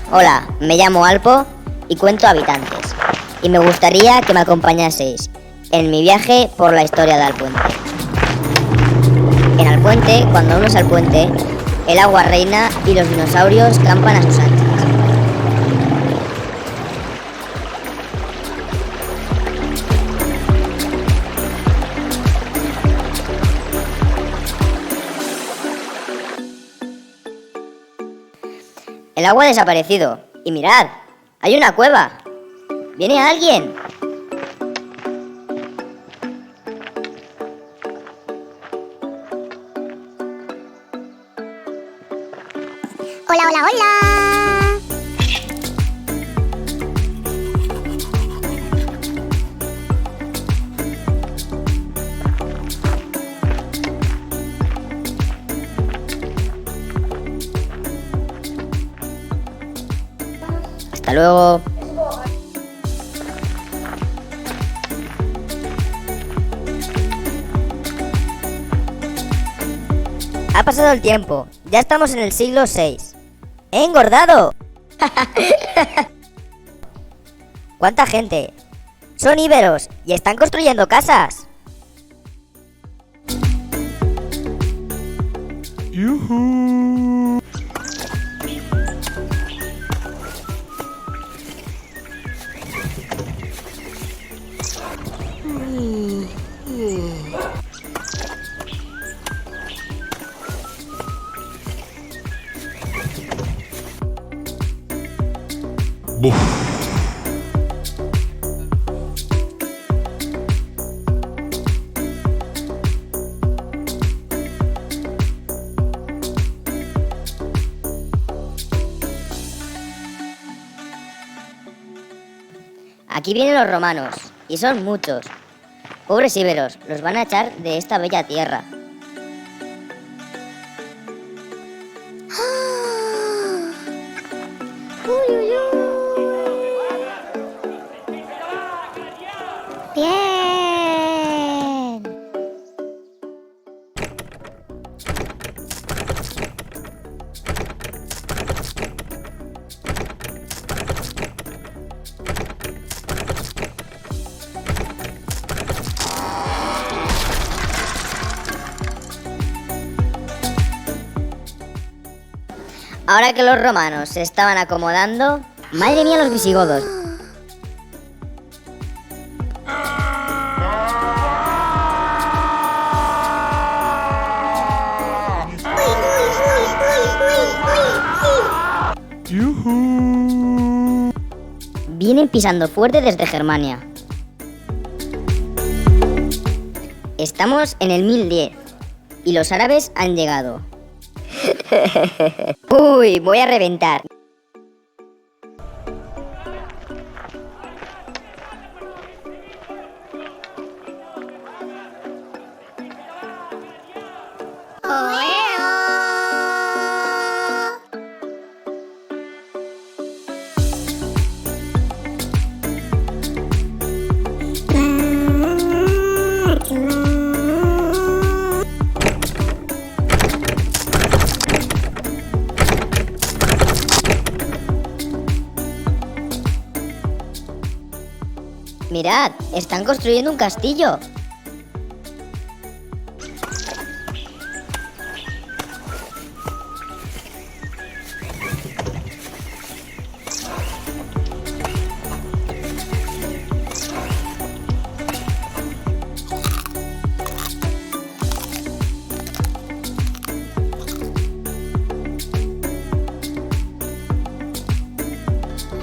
Hola, me llamo Alpo y cuento habitantes. Y me gustaría que me acompañaseis en mi viaje por la historia de Alpuente. En Alpuente, cuando uno es al puente, el agua reina y los dinosaurios campan a sus anchas. El agua ha desaparecido. Y mirad, hay una cueva. ¿Viene alguien? Hola, hola, hola. Hasta luego. Ha pasado el tiempo. Ya estamos en el siglo VI. ¡He engordado! ¿Cuánta gente? Son íberos y están construyendo casas. Aquí vienen los romanos, y son muchos. Pobres íberos, los van a echar de esta bella tierra. Uy, uy, uy. Bien. Ahora que los romanos se estaban acomodando, madre mía los visigodos. Vienen pisando fuerte desde Germania. Estamos en el 1010 y los árabes han llegado. Uy, voy a reventar. Mirad, están construyendo un castillo.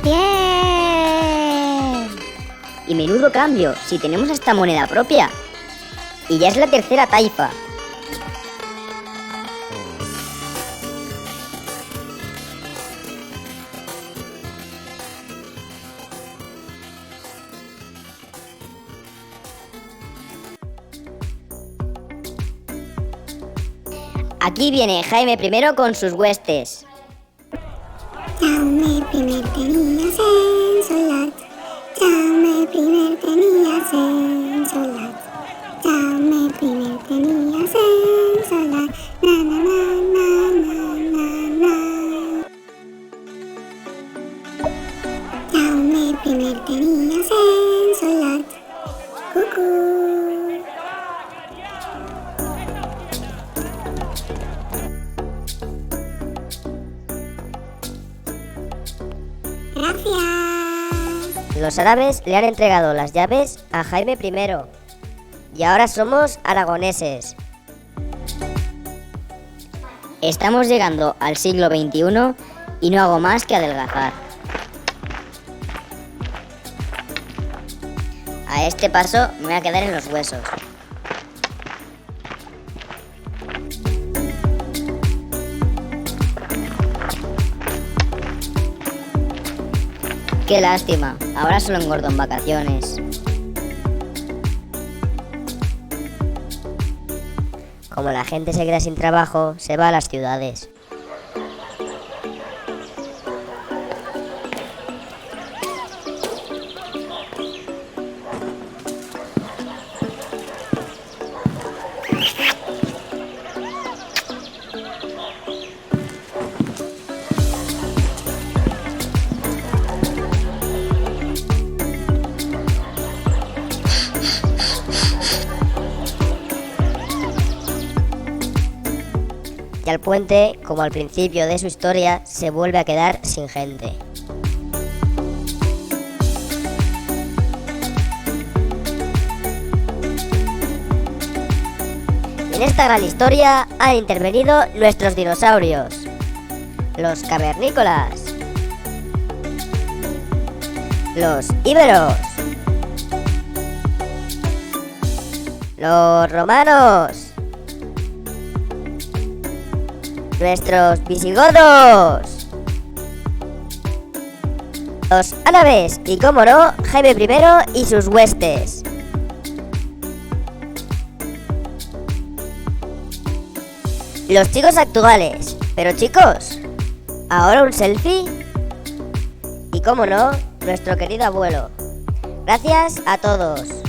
Bien. Y menudo cambio, si tenemos esta moneda propia. Y ya es la tercera taifa. Aquí viene Jaime I con sus huestes. Jaume primer tenia censolat. Jaume primer tenia censolat. Jaume primer tenia censolat. Na na na na na na na. Gracias. Los árabes le han entregado las llaves a Jaime I y ahora somos aragoneses. Estamos llegando al siglo XXI y no hago más que adelgazar. A este paso me voy a quedar en los huesos. Qué lástima, ahora solo engordo en vacaciones. Como la gente se queda sin trabajo, se va a las ciudades. Y al puente, como al principio de su historia, se vuelve a quedar sin gente. En esta gran historia han intervenido nuestros dinosaurios, los cavernícolas, los íberos, los romanos, nuestros visigodos, los árabes y, como no, Jaime I y sus huestes. Los chicos actuales. Pero chicos, ¿ahora un selfie? Y, como no, nuestro querido abuelo. Gracias a todos.